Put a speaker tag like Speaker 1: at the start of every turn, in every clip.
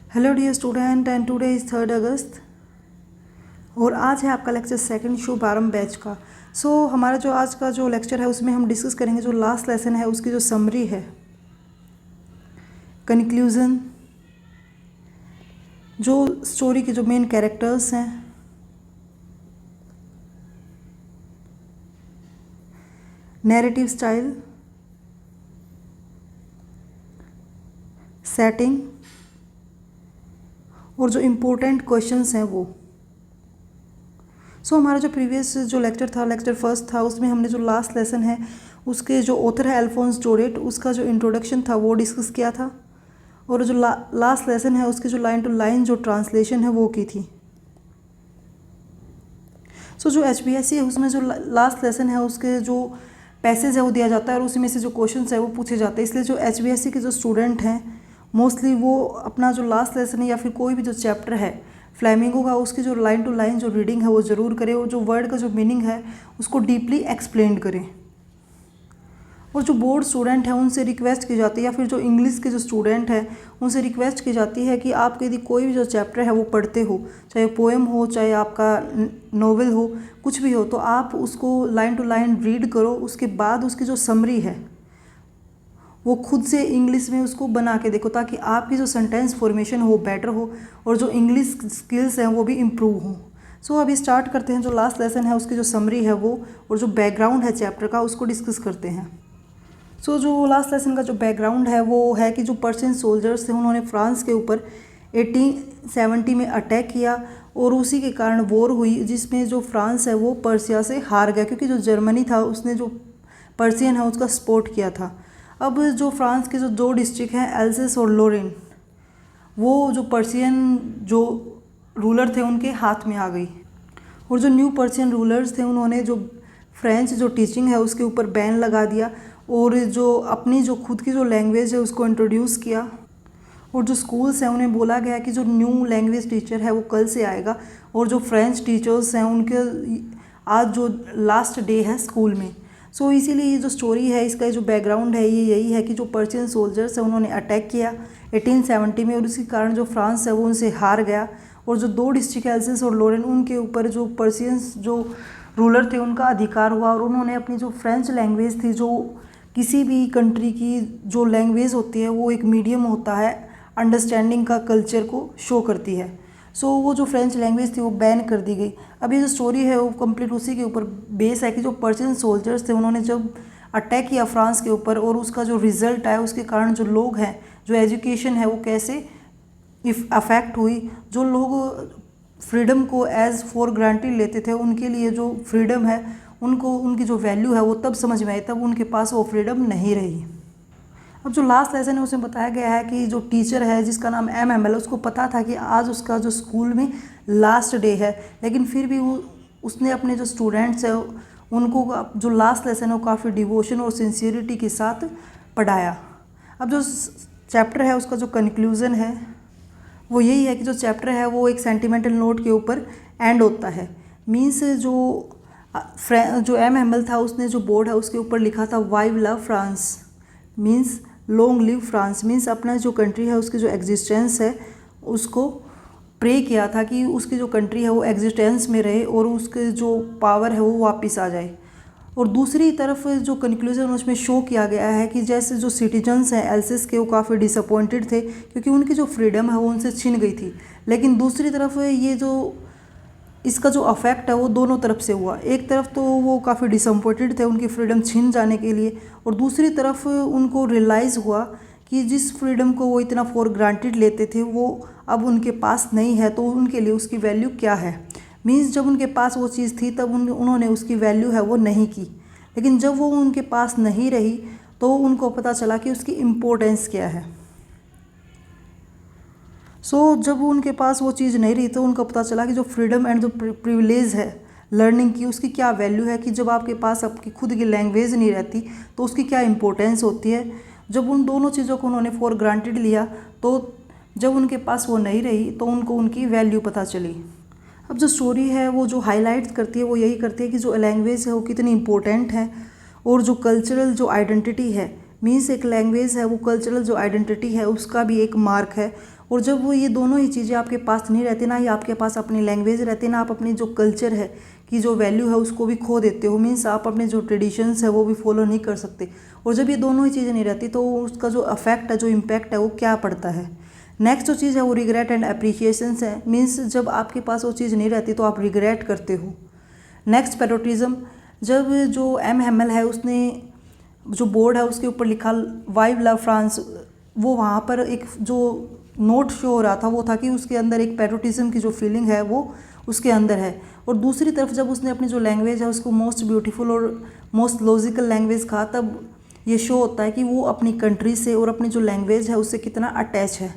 Speaker 1: Hello dear student and today is 3 August और आज है आपका लेक्चर सेकंड शुभारंभ बैच का। हमारा जो आज का जो लेक्चर है उसमें हम डिस्कस करेंगे जो लास्ट लेसन है उसकी जो समरी है, कंक्लूज़न, जो स्टोरी के जो मेन कैरेक्टर्स हैं, नैरेटिव स्टाइल, सेटिंग और जो इम्पोर्टेंट क्वेश्चंस हैं वो। हमारा जो प्रीवियस जो लेक्चर था, लेक्चर फर्स्ट था, उसमें हमने जो लास्ट लेसन है उसके जो ऑथर है अल्फोंस जोरेट, उसका जो इंट्रोडक्शन था वो डिस्कस किया था और जो लास्ट लेसन है उसकी जो लाइन टू लाइन जो ट्रांसलेशन है वो की थी। जो HBSC है उसमें जो लास्ट लेसन है उसके जो पैसेज है वो दिया जाता है और उसी में से जो क्वेश्चंस है वो पूछे जाते हैं। इसलिए जो HBSC के जो स्टूडेंट हैं मोस्टली वो अपना जो लास्ट लेसन है या फिर कोई भी जो चैप्टर है फ्लेमिंगो का, उसकी जो लाइन टू लाइन जो रीडिंग है वो ज़रूर करें और जो वर्ड का जो मीनिंग है उसको डीपली एक्सप्लेन करें। और जो बोर्ड स्टूडेंट हैं उनसे रिक्वेस्ट की जाती है या फिर जो इंग्लिश के जो स्टूडेंट हैं उनसे रिक्वेस्ट की जाती है कि आप यदि कोई भी जो चैप्टर है वो पढ़ते हो, चाहे पोएम हो चाहे आपका नोवेल हो, कुछ भी हो, तो आप उसको लाइन टू लाइन रीड करो। उसके बाद उसकी जो समरी है वो खुद से इंग्लिश में उसको बना के देखो ताकि आपकी जो सेंटेंस फॉर्मेशन हो बेटर हो और जो इंग्लिश स्किल्स हैं वो भी इम्प्रूव हो। अभी स्टार्ट करते हैं। जो लास्ट लेसन है उसकी जो समरी है वो और जो बैकग्राउंड है चैप्टर का उसको डिस्कस करते हैं। जो लास्ट लेसन का जो बैकग्राउंड है वो है कि जो पर्शियन सोल्जर्स थे उन्होंने फ्रांस के ऊपर 1870 में अटैक किया और उसी के कारण वॉर हुई जिसमें जो फ्रांस है वो पर्सिया से हार गया क्योंकि जो जर्मनी था उसने जो पर्शियन है उसका सपोर्ट किया था। अब जो फ्रांस के जो दो डिस्ट्रिक्ट हैं एल्सेस और लोरेन, वो जो पर्शियन जो रूलर थे उनके हाथ में आ गई और जो न्यू पर्शियन रूलर्स थे उन्होंने जो फ्रेंच जो टीचिंग है उसके ऊपर बैन लगा दिया और जो अपनी जो खुद की जो लैंग्वेज है उसको इंट्रोड्यूस किया। और जो स्कूल्स हैं उन्हें बोला गया कि जो न्यू लैंग्वेज टीचर है वो कल से आएगा और जो फ्रेंच टीचर्स हैं उनके आज जो लास्ट डे है स्कूल में। इसीलिए ये जो स्टोरी है इसका जो बैकग्राउंड है ये यही है कि जो पर्शियन सोल्जर्स हैं उन्होंने अटैक किया 1870 में और इसी कारण जो फ्रांस है वो उनसे हार गया और जो दो डिस्ट्रिक्ट एल्सेस और लोरेन उनके ऊपर जो पर्शियंस जो रूलर थे उनका अधिकार हुआ और उन्होंने अपनी जो फ्रेंच लैंग्वेज थी, जो किसी भी कंट्री की जो लैंग्वेज होती है वो एक मीडियम होता है अंडरस्टैंडिंग का, कल्चर को शो करती है। वो जो फ्रेंच लैंग्वेज थी वो बैन कर दी गई। अब ये जो स्टोरी है वो कंप्लीट उसी के ऊपर बेस है कि जो पर्शियन सोल्जर्स थे उन्होंने जब अटैक किया फ्रांस के ऊपर और उसका जो रिज़ल्ट आया उसके कारण जो लोग हैं, जो एजुकेशन है वो कैसे अफेक्ट हुई। जो लोग फ्रीडम को एज फॉर ग्रांटेड लेते थे उनके लिए जो फ्रीडम है उनको उनकी जो वैल्यू है वो तब समझ में आई, तब उनके पास वो फ्रीडम नहीं रही। अब जो लास्ट लेसन है उसमें बताया गया है कि जो टीचर है जिसका नाम MML है उसको पता था कि आज उसका जो स्कूल में लास्ट डे है, लेकिन फिर भी उसने अपने जो स्टूडेंट्स हैं उनको जो लास्ट लेसन है वो काफ़ी डिवोशन और सिंसियरिटी के साथ पढ़ाया। अब जो चैप्टर है उसका जो कंक्लूज़न है वो यही है कि जो चैप्टर है वो एक सेंटिमेंटल नोट के ऊपर एंड होता है। मीन्स जो MML था उसने जो बोर्ड है उसके ऊपर लिखा था वाई लव France, means long live France, means अपना जो कंट्री है उसकी जो एग्जिस्टेंस है उसको प्रे किया था कि उसकी जो कंट्री है वो एग्जिस्टेंस में रहे और उसके जो पावर है वो वापस आ जाए। और दूसरी तरफ जो कंक्लूजन उसमें शो किया गया है कि जैसे जो सिटीजन्स हैं एल्सेस के वो काफ़ी डिसअपॉइंटेड थे क्योंकि उनकी जो फ्रीडम है वो उनसे छीन गई थी, लेकिन दूसरी तरफ ये जो इसका जो अफेक्ट है वो दोनों तरफ से हुआ। एक तरफ तो वो काफ़ी डिसअपॉइंटेड थे उनकी फ्रीडम छीन जाने के लिए और दूसरी तरफ उनको रियलाइज़ हुआ कि जिस फ्रीडम को वो इतना फॉर ग्रांटेड लेते थे वो अब उनके पास नहीं है, तो उनके लिए उसकी वैल्यू क्या है। मीन्स जब उनके पास वो चीज़ थी तब उन्होंने उसकी वैल्यू है वो नहीं की, लेकिन जब वो उनके पास नहीं रही तो उनको पता चला कि उसकी इम्पोर्टेंस क्या है। जब उनके पास वो चीज़ नहीं रही तो उनको पता चला कि जो फ्रीडम एंड जो प्रिविलेज है लर्निंग की उसकी क्या वैल्यू है, कि जब आपके पास आपकी खुद की लैंग्वेज नहीं रहती तो उसकी क्या इम्पोर्टेंस होती है। जब उन दोनों चीज़ों को उन्होंने फॉर ग्रांटेड लिया तो जब उनके पास वो नहीं रही तो उनको उनकी वैल्यू पता चली। अब जो स्टोरी है वो जो हाईलाइट करती है वो यही करती है कि जो लैंग्वेज है वो कितनी इम्पोर्टेंट है और जो कल्चरल जो आइडेंटिटी है, मीन्स एक लैंग्वेज है वो कल्चरल जो आइडेंटिटी है उसका भी एक मार्क है और जब वो ये दोनों ही चीज़ें आपके पास नहीं रहती, ना ही आपके पास अपनी लैंग्वेज रहती, ना आप अपनी जो कल्चर है कि जो वैल्यू है उसको भी खो देते हो। मीन्स आप अपने जो ट्रेडिशंस है वो भी फॉलो नहीं कर सकते। और जब ये दोनों ही चीज़ें नहीं रहती तो उसका जो अफेक्ट है, जो इम्पैक्ट है वो क्या पड़ता है। नेक्स्ट जो चीज़ है वो रिग्रेट एंड अप्रिशिएशंस है। मीन्स जब आपके पास वो चीज़ नहीं रहती तो आप रिग्रेट करते हो। नेक्स्ट पैट्रियोटिज्म, जब जो एम हैमल है उसने जो बोर्ड है उसके ऊपर लिखा वाइव लव फ्रांस, वो वहाँ पर एक जो नोट शो हो रहा था वो था कि उसके अंदर एक पैट्रियोटिज्म की जो फीलिंग है वो उसके अंदर है। और दूसरी तरफ जब उसने अपनी जो लैंग्वेज है उसको मोस्ट ब्यूटीफुल और मोस्ट लॉजिकल लैंग्वेज कहा, तब ये शो होता है कि वो अपनी कंट्री से और अपनी जो लैंग्वेज है उससे कितना अटैच है।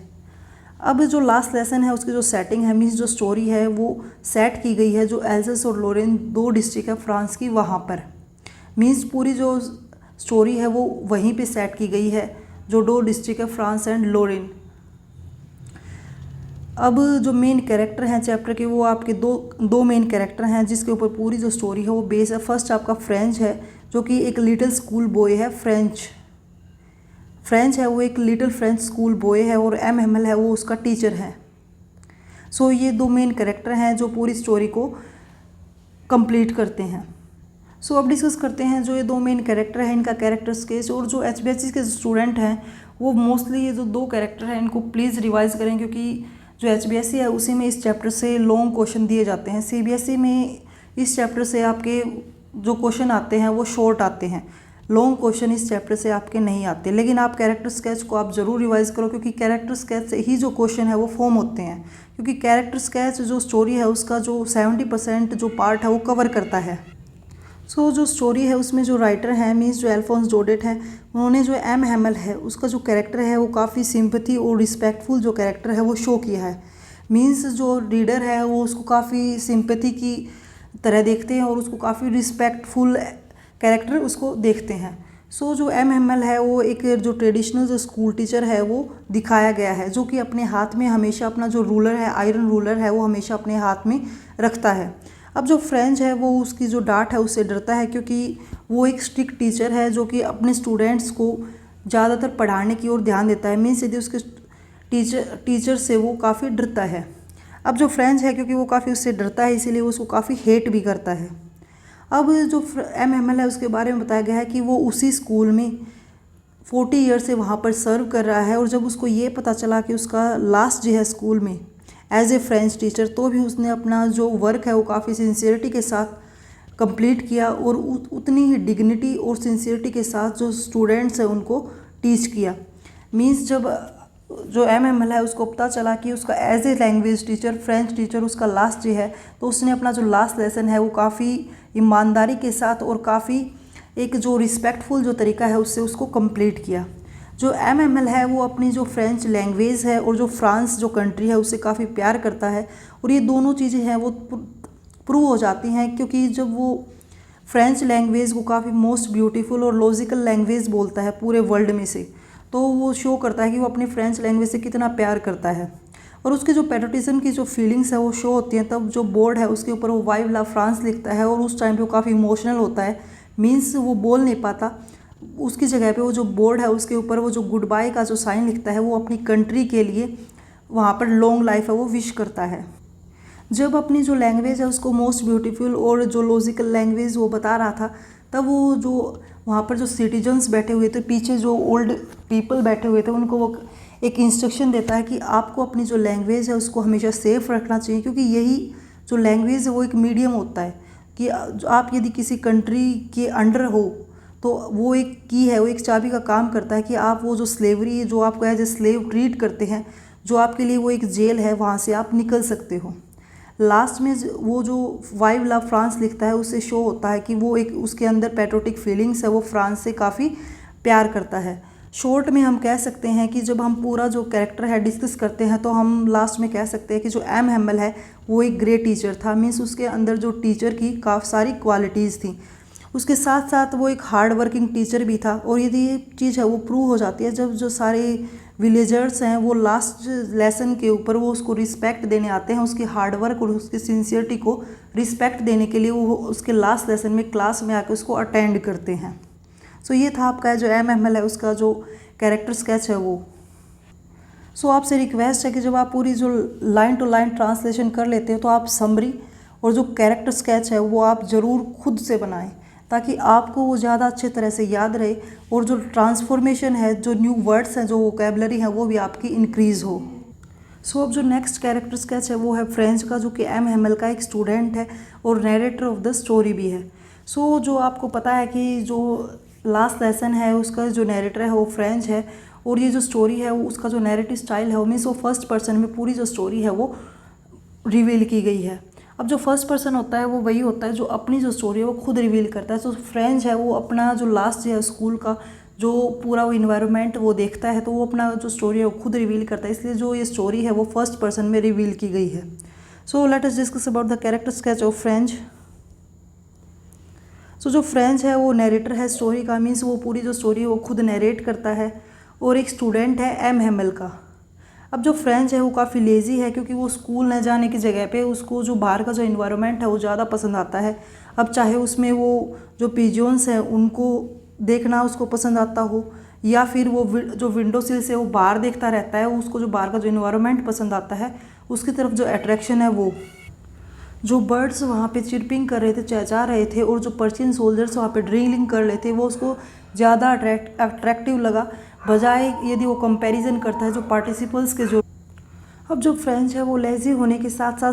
Speaker 1: अब जो लास्ट लेसन है उसकी जो सेटिंग है, मीन्स जो स्टोरी है वो सेट की गई है जो एल्जस और लोरेन 2 डिस्ट्रिक्ट है फ्रांस की, वहाँ पर। मीन्स पूरी जो स्टोरी है वो वहीं पे सेट की गई है, जो 2 डिस्ट्रिक्ट है फ्रांस एंड लोरेन। अब जो मेन कैरेक्टर हैं चैप्टर के, वो आपके दो मेन कैरेक्टर हैं जिसके ऊपर पूरी जो स्टोरी है वो बेस है। फर्स्ट आपका फ्रेंच है जो कि एक लिटिल स्कूल बॉय है। फ्रेंच है वो एक लिटिल फ्रेंच स्कूल बॉय है और एम हैमल है वो उसका टीचर है। सो ये 2 मेन कैरेक्टर हैं जो पूरी स्टोरी को कंप्लीट करते हैं। सो अब डिस्कस करते हैं जो ये 2 मेन कैरेक्टर हैं इनका कैरेक्टर स्केच। और जो HBSC के स्टूडेंट हैं वो मोस्टली ये जो 2 कैरेक्टर हैं इनको प्लीज़ रिवाइज़ करें, क्योंकि जो HBSC है उसी में इस चैप्टर से लॉन्ग क्वेश्चन दिए जाते हैं। CBSE में इस चैप्टर से आपके जो क्वेश्चन आते हैं वो शॉर्ट आते हैं, लॉन्ग क्वेश्चन इस चैप्टर से आपके नहीं आते। लेकिन आप कैरेक्टर स्केच को आप ज़रूर रिवाइज़ करो, क्योंकि कैरेक्टर स्केच से ही जो क्वेश्चन है वो फॉर्म होते हैं। क्योंकि कैरेक्टर स्केच जो स्टोरी है उसका जो 70% जो पार्ट है वो कवर करता है। सो जो स्टोरी है उसमें जो राइटर हैं मीन्स जो अल्फोंस जोडेट है, उन्होंने जो एम हैमल है उसका जो कैरेक्टर है वो काफ़ी सिंपैथी और रिस्पेक्टफुल जो कैरेक्टर है वो शो किया है। मीन्स जो रीडर है वो उसको काफ़ी सिंपैथी की तरह देखते हैं और उसको काफ़ी रिस्पेक्टफुल कैरेक्टर उसको देखते हैं। सो जो एम हैमल है वो एक जो ट्रेडिशनल जो स्कूल टीचर है वो दिखाया गया है, जो कि अपने हाथ में हमेशा अपना जो रूलर है, आयरन रूलर है, वो हमेशा अपने हाथ में रखता है। अब जो फ्रेंच है वो उसकी जो डांट है उससे डरता है, क्योंकि वो एक स्ट्रिक्ट टीचर है जो कि अपने स्टूडेंट्स को ज़्यादातर पढ़ाने की ओर ध्यान देता है। मीन्स यदि उसके टीचर से वो काफ़ी डरता है। अब जो फ्रेंच है क्योंकि वो काफ़ी उससे डरता है इसीलिए वो उसको काफ़ी हेट भी करता है। अब जो एम हैमल है उसके बारे में बताया गया है कि वो उसी स्कूल में 40 ईयर से वहाँ पर सर्व कर रहा है। और जब उसको ये पता चला कि उसका लास्ट डे है स्कूल में एज ए फ्रेंच टीचर, तो भी उसने अपना जो वर्क है वो काफ़ी सिंसियरिटी के साथ कंप्लीट किया और उतनी ही डिग्निटी और सिंसियरिटी के साथ जो स्टूडेंट्स हैं उनको टीच किया। मीन्स जब जो एम हैमल है उसको पता चला कि उसका as a language teacher, French teacher उसका लास्ट डे है, तो उसने अपना जो लास्ट लेसन है वो काफ़ी ईमानदारी के साथ और काफ़ी एक जो रिस्पेक्टफुल जो तरीका है उससे उसको कंप्लीट किया। जो एम हैमल है वो अपनी जो फ्रेंच लैंग्वेज है और जो फ्रांस जो कंट्री है उससे काफ़ी प्यार करता है। और ये दोनों चीज़ें हैं वो प्रूव हो जाती हैं, क्योंकि जब वो फ्रेंच लैंग्वेज को काफ़ी मोस्ट ब्यूटीफुल और लॉजिकल लैंग्वेज बोलता है पूरे वर्ल्ड में से, तो वो शो करता है कि वो अपनी फ्रेंच लैंग्वेज से कितना प्यार करता है। और उसके जो पैट्रियोटिज्म की जो फीलिंग्स है वो शो होती हैं। तब जो बोर्ड है उसके ऊपर वो वाइव लव फ्रांस लिखता है और उस टाइम पे वो काफ़ी इमोशनल होता है। मीन्स वो बोल नहीं पाता, उसकी जगह पे वो जो बोर्ड है उसके ऊपर वो जो गुड बाय का जो साइन लिखता है वो अपनी कंट्री के लिए वहाँ पर लॉन्ग लाइफ है वो विश करता है। जब अपनी जो लैंग्वेज है उसको मोस्ट ब्यूटीफुल और जो लॉजिकल लैंग्वेज वो बता रहा था, तब वो जो वहाँ पर जो सिटीजन्स बैठे हुए थे, पीछे जो ओल्ड पीपल बैठे हुए थे, उनको वो एक इंस्ट्रक्शन देता है कि आपको अपनी जो लैंग्वेज है उसको हमेशा सेफ रखना चाहिए, क्योंकि यही जो लैंग्वेज है वो एक मीडियम होता है कि आप यदि किसी कंट्री के अंडर हो तो वो एक की है, वो एक चाबी का काम करता है कि आप वो जो स्लेवरी, जो आपको एज ए स्लेव ट्रीट करते हैं, जो आपके लिए वो एक जेल है, वहाँ से आप निकल सकते हो। लास्ट में वो जो वाइव लव फ्रांस लिखता है उससे शो होता है कि वो एक उसके अंदर पैट्रियोटिक फीलिंग्स है, वो फ्रांस से काफ़ी प्यार करता है। शॉर्ट में हम कह सकते हैं कि जब हम पूरा जो कैरेक्टर है डिस्कस करते हैं तो हम लास्ट में कह सकते हैं कि जो एम हैमल है वो एक ग्रेट टीचर था। मीन्स उसके अंदर जो टीचर की काफ़ी सारी क्वालिटीज़ थी, उसके साथ साथ वो एक हार्ड वर्किंग टीचर भी था। और यदि ये चीज़ है वो प्रूव हो जाती है जब जो सारे विलेजर्स हैं वो लास्ट लेसन के ऊपर वो उसको रिस्पेक्ट देने आते हैं, उसकी हार्ड वर्क और उसकी सिंसियरिटी को रिस्पेक्ट देने के लिए वो उसके लास्ट लेसन में क्लास में आकर उसको अटेंड करते हैं। सो ये था आपका जो एम हैमल है उसका जो कैरेक्टर स्केच है वो। सो आपसे रिक्वेस्ट है कि जब आप पूरी जो लाइन टू लाइन ट्रांसलेशन कर लेते हैं तो आप समरी और जो कैरेक्टर स्केच है वो आप ज़रूर खुद से बनाएं, ताकि आपको वो ज़्यादा अच्छे तरह से याद रहे और जो ट्रांसफॉर्मेशन है, जो न्यू वर्ड्स हैं, जो वोकेबलरी है, वो भी आपकी इंक्रीज़ हो। सो अब जो नेक्स्ट कैरेक्टर स्केच है वो है फ्रेंच का, जो कि एम हेमल का एक स्टूडेंट है और नरेटर ऑफ द स्टोरी भी है। सो जो आपको पता है कि जो लास्ट लेसन है उसका जो नरेटर है वो फ्रेंच है, और ये जो स्टोरी है वो उसका जो नैरेटिव स्टाइल है वो मीन्स वो फर्स्ट पर्सन में पूरी जो स्टोरी है वो रिवील की गई है। अब जो फर्स्ट पर्सन होता है वो वही होता है जो अपनी जो स्टोरी है वो खुद रिवील करता है। तो फ्रेंच है वो अपना जो लास्ट है स्कूल का जो पूरा वो इन्वायरमेंट वो देखता है, तो वो अपना जो स्टोरी है वो खुद रिवील करता है, इसलिए जो ये स्टोरी है वो फर्स्ट पर्सन में रिवील की गई है। So let us discuss about the character sketch of French. So जो फ्रेंच है वो नरेटर है स्टोरी का, मीन्स वो पूरी जो स्टोरी है वो खुद नरेट करता है, और एक स्टूडेंट है एम हेमल का। अब जो फ्रेंच है वो काफ़ी लेज़ी है, क्योंकि वो स्कूल न जाने की जगह पे उसको जो बाहर का जो इन्वायरमेंट है वो ज़्यादा पसंद आता है। अब चाहे उसमें वो जो पिजियंस हैं उनको देखना उसको पसंद आता हो, या फिर वो जो विंडो सिल से वो बाहर देखता रहता है, उसको जो बाहर का जो इन्वायरमेंट पसंद आता है उसकी तरफ जो अट्रैक्शन है वो। जो बर्ड्स वहाँ पे चिरपिंग कर रहे थे, चहचहा रहे थे, और जो पर्शियन सोल्जर्स वहाँ पे ड्रिलिंग कर रहे थे वो उसको ज़्यादा अट्रैक्टिव लगा, बजाय यदि वो कंपैरिजन करता है जो पार्टिसिपल्स के जो। अब जो फ्रेंच है वो लेज़ी होने के साथ साथ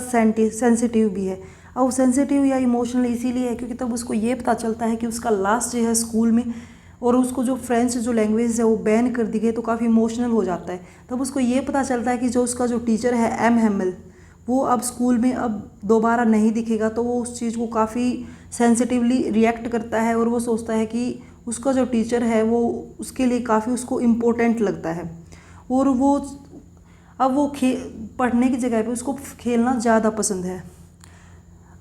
Speaker 1: सेंसिटिव भी है। अब वो सेंसिटिव या इमोशनल इसीलिए है क्योंकि तब उसको ये पता चलता है कि उसका लास्ट डे है स्कूल में, और उसको जो फ्रेंच जो लैंग्वेज है वो बैन कर दी गई, तो काफ़ी इमोशनल हो जाता है। तब उसको ये पता चलता है कि जो उसका जो टीचर है एम हेमल वो अब स्कूल में अब दोबारा नहीं दिखेगा, तो वो उस चीज़ को काफ़ी सेंसिटिवली रिएक्ट करता है, और वो सोचता है कि उसका जो टीचर है वो उसके लिए काफ़ी उसको इम्पोर्टेंट लगता है, और वो अब वो पढ़ने की जगह पे उसको खेलना ज़्यादा पसंद है।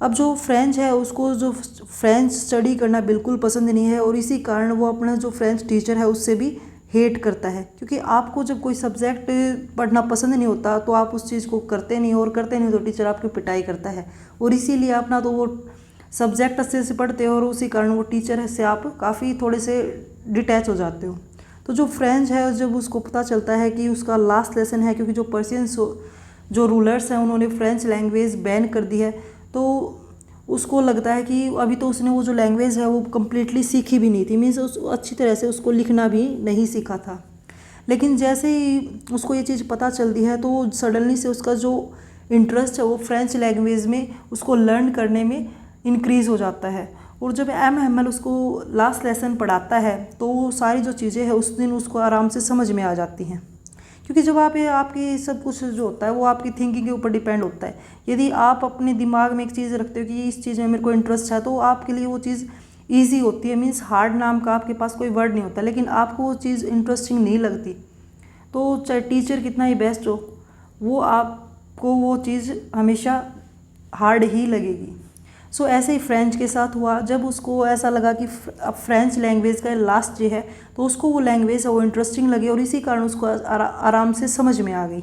Speaker 1: अब जो फ्रेंच है उसको जो फ्रेंच स्टडी करना बिल्कुल पसंद नहीं है, और इसी कारण वो अपना जो फ्रेंच टीचर है उससे भी हेट करता है, क्योंकि आपको जब कोई सब्जेक्ट पढ़ना पसंद नहीं होता तो आप उस चीज़ को करते नहीं, और करते नहीं तो टीचर आपकी पिटाई करता है, और इसीलिए अपना तो वो सब्जेक्ट अच्छे से पढ़ते हो और उसी कारण वो टीचर से आप काफ़ी थोड़े से डिटैच हो जाते हो। तो जो फ्रेंच है जब उसको पता चलता है कि उसका लास्ट लेसन है, क्योंकि जो पर्शियन जो रूलर्स हैं उन्होंने फ्रेंच लैंग्वेज बैन कर दी है, तो उसको लगता है कि अभी तो उसने वो जो लैंग्वेज है वो कम्प्लीटली सीखी भी नहीं थी, मीन्स अच्छी तरह से उसको लिखना भी नहीं सीखा था। लेकिन जैसे ही उसको ये चीज़ पता चलती है तो सडनली से उसका जो इंटरेस्ट है वो फ्रेंच लैंग्वेज में उसको लर्न करने में इंक्रीज़ हो जाता है। और जब एम हेमल उसको लास्ट लेसन पढ़ाता है तो वो सारी जो चीज़ें हैं उस दिन उसको आराम से समझ में आ जाती हैं, क्योंकि जब आप ये आपकी सब कुछ जो होता है वो आपकी थिंकिंग के ऊपर डिपेंड होता है। यदि आप अपने दिमाग में एक चीज़ रखते हो कि इस चीज़ में मेरे को इंटरेस्ट है, तो आपके लिए वो चीज़ ईजी होती है, मीन्स हार्ड नाम का आपके पास कोई वर्ड नहीं होता। लेकिन आपको वो चीज़ इंटरेस्टिंग नहीं लगती तो चाहे टीचर कितना ही बेस्ट हो, वो आपको वो चीज़ हमेशा हार्ड ही लगेगी। सो ऐसे ही फ्रेंच के साथ हुआ, जब उसको ऐसा लगा कि अब फ्रेंच लैंग्वेज का लास्ट डे है तो उसको वो लैंग्वेज है वो इंटरेस्टिंग लगी, और इसी कारण उसको आराम से समझ में आ गई।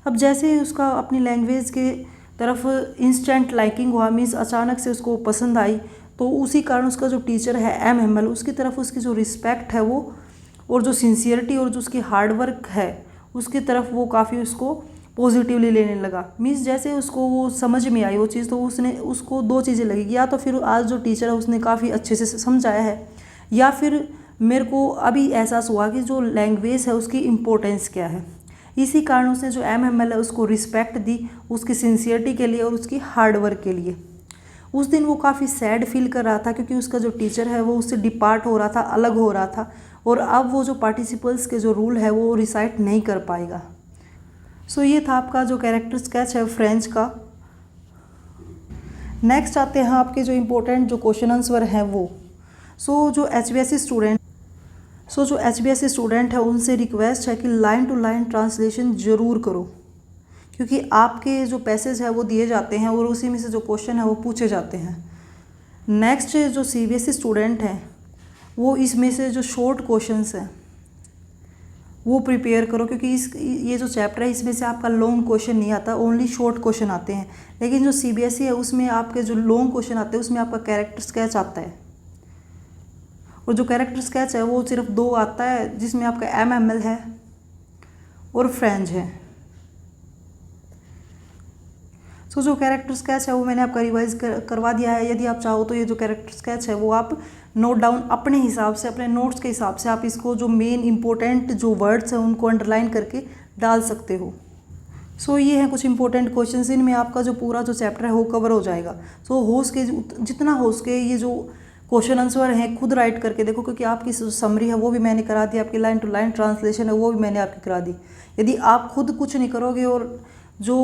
Speaker 1: अब जैसे ही उसका अपनी लैंग्वेज के तरफ इंस्टेंट लाइकिंग हुआ, मीन्स अचानक से उसको पसंद आई, तो उसी कारण उसका जो टीचर है एम हेमल उसकी तरफ उसकी जो रिस्पेक्ट है वो, और जो सिंसियरिटी और जो उसकी हार्डवर्क है उसकी तरफ वो काफ़ी उसको पॉजिटिवली लेने लगा। मीन्स जैसे उसको वो समझ में आई वो चीज़, तो उसने उसको दो चीज़ें लगेगी, या तो फिर आज जो टीचर है उसने काफ़ी अच्छे से समझाया है, या फिर मेरे को अभी एहसास हुआ कि जो लैंग्वेज है उसकी इम्पोर्टेंस क्या है। इसी कारण उसने जो एम हेमल है उसको रिस्पेक्ट दी उसकी सिंसियरिटी के लिए और उसकी हार्डवर्क के लिए। उस दिन वो काफ़ी सैड फील कर रहा था, क्योंकि उसका जो टीचर है वो उससे डिपार्ट हो रहा था, अलग हो रहा था, और अब वो जो पार्टिसिपल्स के जो रूल है वो रिसाइट नहीं कर पाएगा। सो ये था आपका जो कैरेक्टर स्केच है फ्रेंच का। नेक्स्ट आते हैं आपके जो इम्पोर्टेंट जो क्वेश्चन आंसर हैं वो। जो HBSC स्टूडेंट है उनसे रिक्वेस्ट है कि लाइन टू लाइन ट्रांसलेशन ज़रूर करो, क्योंकि आपके जो पैसेज है वो दिए जाते हैं और उसी में से जो क्वेश्चन है वो पूछे जाते हैं। नेक्स्ट जो CBSE स्टूडेंट हैं वो इसमें से जो शॉर्ट क्वेश्चंस हैं वो प्रिपेयर करो, क्योंकि ये जो चैप्टर है इसमें से आपका लॉन्ग क्वेश्चन नहीं आता, ओनली शॉर्ट क्वेश्चन आते हैं। लेकिन जो CBSE है उसमें आपके जो लॉन्ग क्वेश्चन आते हैं उसमें आपका कैरेक्टर स्केच आता है, और जो कैरेक्टर स्केच है वो सिर्फ 2 आता है, जिसमें आपका MML है और फ्रेंच है। सो जो कैरेक्टर स्केच है वो मैंने आपका रिवाइज करवा दिया है। यदि आप चाहो तो ये जो कैरेक्टर स्केच है वो आप नोट डाउन अपने हिसाब से, अपने नोट्स के हिसाब से आप इसको जो मेन इंपॉर्टेंट जो वर्ड्स हैं उनको अंडरलाइन करके डाल सकते हो। सो ये हैं कुछ इंपॉर्टेंट क्वेश्चंस, इनमें आपका जो पूरा जो चैप्टर है वो कवर हो जाएगा। सो हो सके जितना हो सके ये जो क्वेश्चन आंसर हैं खुद राइट करके देखो, क्योंकि आपकी समरी है वो भी मैंने करा दी, आपकी लाइन टू लाइन ट्रांसलेशन है वो भी मैंने आपकी करा दी। यदि आप खुद कुछ नहीं करोगे और जो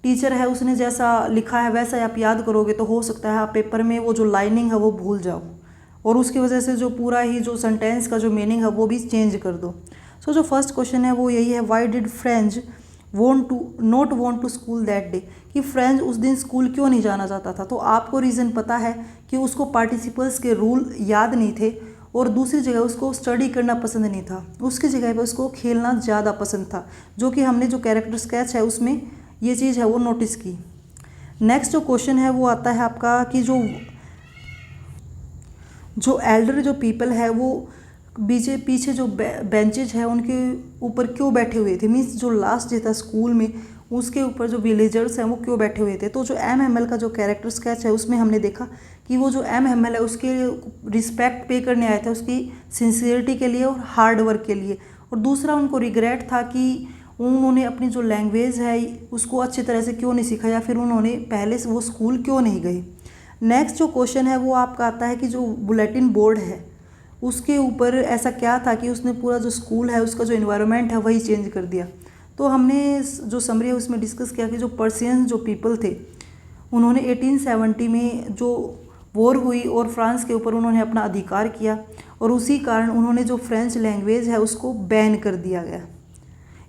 Speaker 1: टीचर है उसने जैसा लिखा है वैसा आप याद करोगे तो हो सकता है आप पेपर में वो जो लाइनिंग है वो भूल जाओ और उसकी वजह से जो पूरा ही जो सेंटेंस का जो मीनिंग है वो भी चेंज कर दो। सो जो फर्स्ट क्वेश्चन है वो यही है, why did French not want to school that day, कि फ्रेंच उस दिन स्कूल क्यों नहीं जाना चाहता था। तो आपको रीज़न पता है कि उसको पार्टिसिपल्स के रूल याद नहीं थे और दूसरी जगह उसको स्टडी करना पसंद नहीं था, उसकी जगह पर उसको खेलना ज़्यादा पसंद था, जो कि हमने जो कैरेक्टर स्केच है उसमें ये चीज़ है वो नोटिस की। नेक्स्ट जो क्वेश्चन है वो आता है आपका कि जो एल्डर जो पीपल है वो पीछे जो बेंचेज है उनके ऊपर क्यों बैठे हुए थे, मीन्स जो लास्ट डे था स्कूल में उसके ऊपर जो विलेजर्स हैं वो क्यों बैठे हुए थे। तो जो MML का जो कैरेक्टर स्केच है उसमें हमने देखा कि वो जो MML है उसके रिस्पेक्ट पे करने आया था, उसकी सिंसियरिटी के लिए और हार्ड वर्क के लिए, और दूसरा उनको रिग्रेट था कि उन्होंने अपनी जो लैंग्वेज है उसको अच्छी तरह से क्यों नहीं सीखा या फिर उन्होंने पहले से वो स्कूल क्यों नहीं गए। नेक्स्ट जो क्वेश्चन है वो आपका आता है कि जो बुलेटिन बोर्ड है उसके ऊपर ऐसा क्या था कि उसने पूरा जो स्कूल है उसका जो इन्वायरमेंट है वही चेंज कर दिया। तो हमने जो समरी है उसमें डिस्कस किया कि जो पर्शियन जो पीपल थे उन्होंने 1870 में जो वॉर हुई और फ्रांस के ऊपर उन्होंने अपना अधिकार किया और उसी कारण उन्होंने जो फ्रेंच लैंग्वेज है उसको बैन कर दिया गया।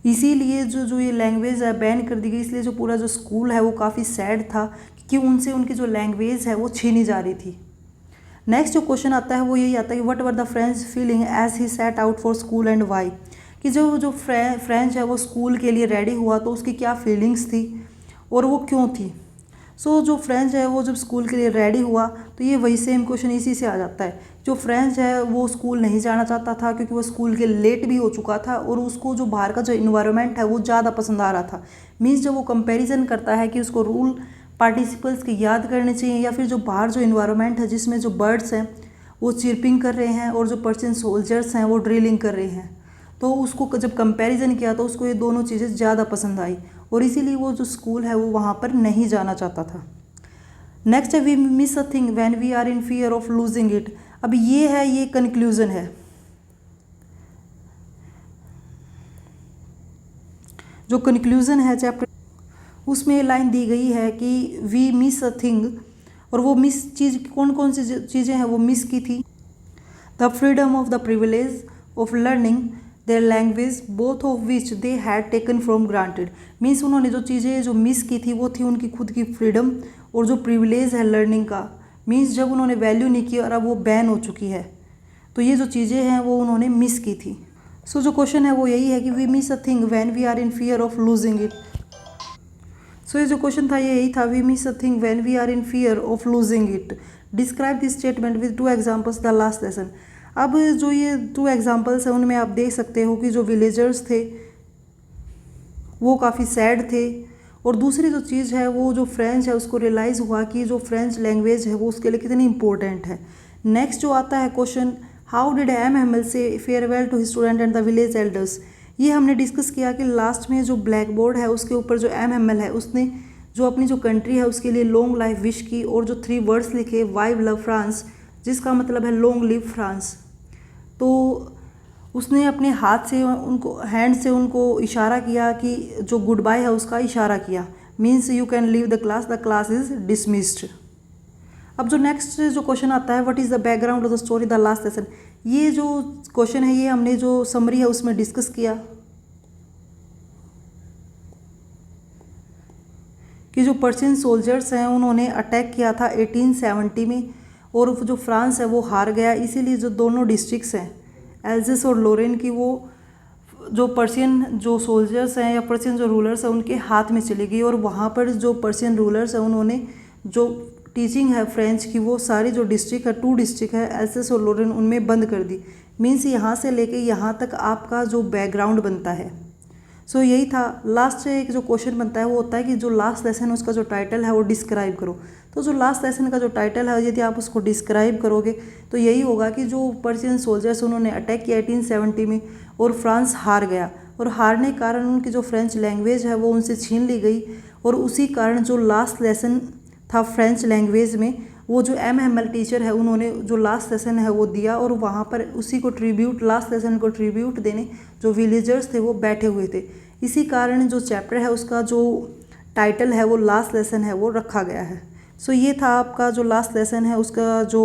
Speaker 1: इसीलिए जो ये लैंग्वेज है बैन कर दी गई, इसलिए जो पूरा जो स्कूल है वो काफ़ी सैड था कि उनसे उनकी जो लैंग्वेज है वो छीनी जा रही थी। नेक्स्ट जो क्वेश्चन आता है वो यही आता है कि what were the French feeling as he set out for school and why, कि जो फ्रेंच है वो स्कूल के लिए रेडी हुआ तो उसकी क्या फीलिंग्स थी और वो क्यों थी। सो जो फ्रेंच है वो जब स्कूल के लिए रेडी हुआ तो ये वही सेम क्वेश्चन इसी से आ जाता है। जो फ्रेंच है वो स्कूल नहीं जाना चाहता था क्योंकि वो स्कूल के लेट भी हो चुका था और उसको जो बाहर का जो इन्वायरमेंट है वो ज़्यादा पसंद आ रहा था। मीन्स जब वो कंपैरिजन करता है कि उसको रूल पार्टिसिपल्स के याद करने चाहिए या फिर जो बाहर जो इन्वायरमेंट है जिसमें जो बर्ड्स हैं वो चिरपिंग कर रहे हैं और जो पर्शियन सोल्जर्स हैं वो ड्रिलिंग कर रहे हैं, तो उसको जब कंपैरिजन किया तो उसको ये दोनों चीज़ें ज़्यादा पसंद आई और इसीलिए वो जो स्कूल है वो वहाँ पर नहीं जाना चाहता था। नेक्स्ट है we miss a thing when we are in fear of losing it. अब ये कंक्लूजन है, जो कंक्लूजन है चैप्टर उसमें लाइन दी गई है कि वी मिस अ थिंग, और वो मिस चीज़ कौन कौन सी चीज़ें हैं वो मिस की थी। The freedom of the privilege of learning their language both of which they had taken from granted. Means उन्होंने जो चीज़ें जो मिस की थी वो थी उनकी खुद की फ्रीडम और जो प्रिविलेज है लर्निंग का, मीन्स जब उन्होंने वैल्यू नहीं की और अब वो बैन हो चुकी है, तो ये जो चीज़ें हैं वो उन्होंने मिस की थी। सो जो क्वेश्चन है वो यही है कि we miss a thing when we are in fear of losing it. So ये जो क्वेश्चन था ये यही था, we miss a thing when we are in fear of losing it. Describe this statement with 2 examples the last lesson. अब जो ये 2 examples हैं उनमें आप देख सकते हो कि जो विलेजर्स थे वो काफ़ी सैड थे और दूसरी जो चीज़ है वो जो फ्रेंच है उसको रियलाइज़ हुआ कि जो फ्रेंच लैंग्वेज है वो उसके लिए कितनी इंपॉर्टेंट है। नेक्स्ट जो आता है question, how did MML say farewell to student and the village elders. ये हमने डिस्कस किया कि लास्ट में जो ब्लैक बोर्ड है उसके ऊपर जो MML है उसने जो अपनी जो कंट्री है उसके लिए लॉन्ग लाइफ विश की और जो 3 वर्ड्स लिखे वाइव लव फ्रांस, जिसका मतलब है लॉन्ग लिव फ्रांस। तो उसने अपने हाथ से उनको हैंड से उनको इशारा किया कि जो गुड बाय है उसका इशारा किया, means you can leave the class is dismissed. अब जो नेक्स्ट जो क्वेश्चन आता है, what is the background of the story the last lesson. ये जो क्वेश्चन है ये हमने जो समरी है उसमें डिस्कस किया कि जो पर्शियन सोल्जर्स हैं उन्होंने अटैक किया था 1870 में और जो फ्रांस है वो हार गया, इसीलिए जो दोनों डिस्ट्रिक्ट्स हैं एल्जेस और लॉरेन की वो जो पर्शियन जो सोल्जर्स हैं या पर्शियन जो रूलर्स हैं उनके हाथ में चली गई और वहाँ पर जो पर्शियन रूलर्स हैं उन्होंने जो टीचिंग है फ्रेंच की वो सारी जो डिस्ट्रिक्ट है 2 डिस्ट्रिक्ट है एल्सेस और लॉरेन उनमें बंद कर दी। मीन्स यहाँ से लेके यहाँ तक आपका जो बैकग्राउंड बनता है। सो यही था। लास्ट एक जो क्वेश्चन बनता है वो होता है कि जो लास्ट लेसन है उसका जो टाइटल है वो डिस्क्राइब करो। तो जो लास्ट लेसन का जो टाइटल है यदि आप उसको डिस्क्राइब करोगे तो यही होगा कि जो पर्शियन सोल्जर्स उन्होंने अटैक किया 1870 में और फ्रांस हार गया, और हारने के कारण उनकी जो फ्रेंच लैंग्वेज है वो उनसे छीन ली गई, और उसी कारण जो लास्ट लेसन था फ्रेंच लैंग्वेज में वो जो MML टीचर है उन्होंने जो लास्ट लेसन है वो दिया, और वहाँ पर उसी को ट्रिब्यूट, लास्ट लेसन को ट्रिब्यूट देने जो विलेजर्स थे वो बैठे हुए थे। इसी कारण जो चैप्टर है उसका जो टाइटल है वो लास्ट लेसन है वो रखा गया है। सो ये था आपका जो लास्ट लेसन है उसका जो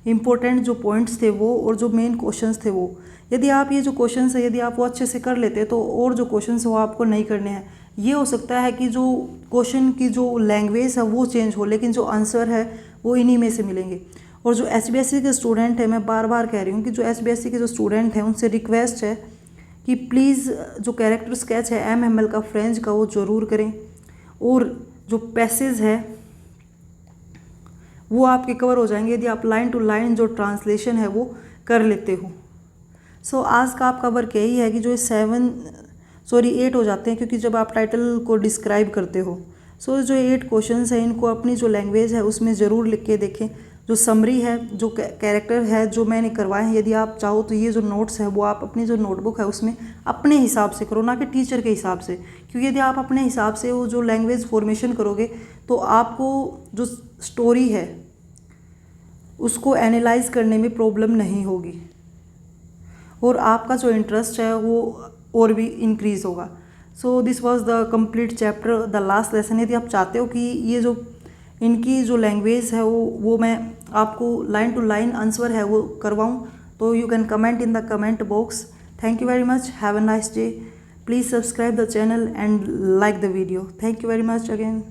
Speaker 1: इम्पोर्टेंट जो पॉइंट्स थे वो, और जो मेन क्वेश्चंस थे वो। यदि आप ये जो क्वेश्चंस है यदि आप वो अच्छे से कर लेते तो और जो क्वेश्चंस है वो आपको नहीं करने हैं। ये हो सकता है कि जो क्वेश्चन की जो लैंग्वेज है वो चेंज हो, लेकिन जो आंसर है वो इन्हीं में से मिलेंगे। और जो HBSC के स्टूडेंट हैं, मैं बार बार कह रही हूँ कि जो HBSC के जो स्टूडेंट हैं उनसे रिक्वेस्ट है कि प्लीज़ जो कैरेक्टर स्केच है MML का फ्रेंच का वो ज़रूर करें, और जो पैसेज है वो आपके कवर हो जाएंगे यदि आप लाइन टू लाइन जो ट्रांसलेशन है वो कर लेते हो। सो आज का आपका वर्क यही है कि जो 8 हो जाते हैं, क्योंकि जब आप टाइटल को डिस्क्राइब करते हो। सो जो 8 क्वेश्चंस हैं इनको अपनी जो लैंग्वेज है उसमें ज़रूर लिख के देखें। जो समरी है, जो कैरेक्टर है जो मैंने करवाए हैं, यदि आप चाहो तो ये जो नोट्स है वो आप अपनी जो नोटबुक है उसमें अपने हिसाब से करो, ना कि टीचर के हिसाब से। क्योंकि यदि आप अपने हिसाब से वो जो लैंग्वेज फॉर्मेशन करोगे तो आपको जो स्टोरी है उसको एनालाइज करने में प्रॉब्लम नहीं होगी, और आपका जो इंटरेस्ट है वो और भी इंक्रीज़ होगा। So this was the complete chapter, the last lesson. यदि आप चाहते हो कि ये जो इनकी जो लैंग्वेज है वो मैं आपको लाइन टू लाइन आंसर है वो करवाऊँ, तो you can comment in the comment box. Thank you very much, have a nice day. Please subscribe the channel and like the video. Thank you very much again.